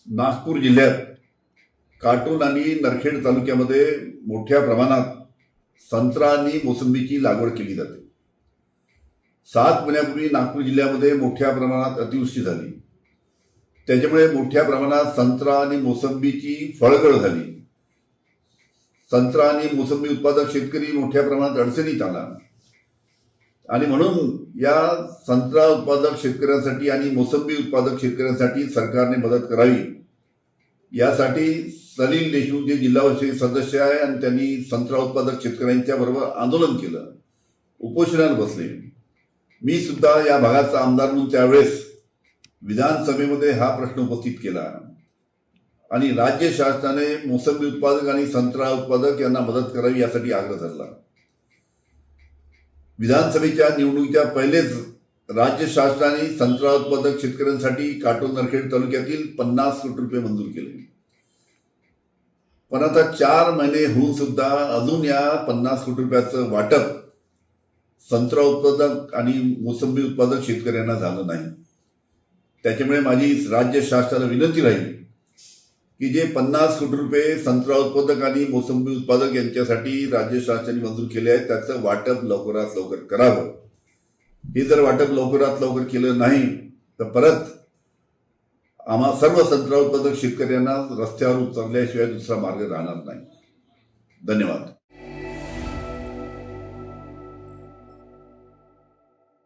नागपूर जिल्ह्यात काटोल आणि नरखेड तालुक्यामध्ये मोठ्या प्रमाणात संत्रा आणि मोसंबीची लागवड केली जाते. 7 महिन्यापूर्वी नागपूर जिल्ह्यामध्ये मोठ्या प्रमाणात अतिवृष्टी झाली. त्याच्यामुळे मोठ्या प्रमाणात संत्रा आणि मोसंबीची फळगळ झाली. संत्रा आणि मोसंबी उत्पादक शेतकरी मोठ्या प्रमाणात अडचणीत आला आणि म्हणून या संत्रा उत्पादक शेतकऱ्यांसाठी आणि मोसंबी उत्पादक शेतकऱ्यांसाठी सरकारने मदत करावी यासाठी सलील देशमुख जे जिल्हा परिषद सदस्य आहे आणि त्यांनी संत्रा उत्पादक शेतकऱ्यांच्या बरोबर आंदोलन केलं, उपोषणाला बसले. मी सुद्धा या भागाचा आमदार म्हणून त्यावेळेस विधानसभेमध्ये हा प्रश्न उपस्थित केला आणि राज्य शासनाने मोसंबी उत्पादक आणि संत्रा उत्पादक यांना मदत करावी यासाठी आग्रह धरला. विधानसभेच्या निवडणुकीच्या पहिलेच राज्य शासनाने संत्रा उत्पादक शेतकऱ्यांसाठी काटोल नरखेड तालुक्यातील 50 कोटी रुपये मंजूर केले. पण आता 4 महिने होऊन सुद्धा अजून या 50 कोटी रुपयाचं वाटप संत्रा उत्पादक आणि मोसंबी उत्पादक शेतकऱ्यांना झालं नाही. त्याच्यामुळे माझी राज्य शासनाला विनंती राहील की जे 50 कोटी रुपये संत्रा उत्पादक आणि मोसंबी उत्पादक यांच्यासाठी राज्य शासनाने मंजूर केले आहेत त्याचं वाटप लवकरात लवकर करावं. हे जर वाटप लवकरात लवकर केलं नाही तर परत आम्हा सर्व संत्रा उत्पादक शेतकऱ्यांना रस्त्यावर उतरल्याशिवाय दुसरा मार्ग राहणार नाही. धन्यवाद.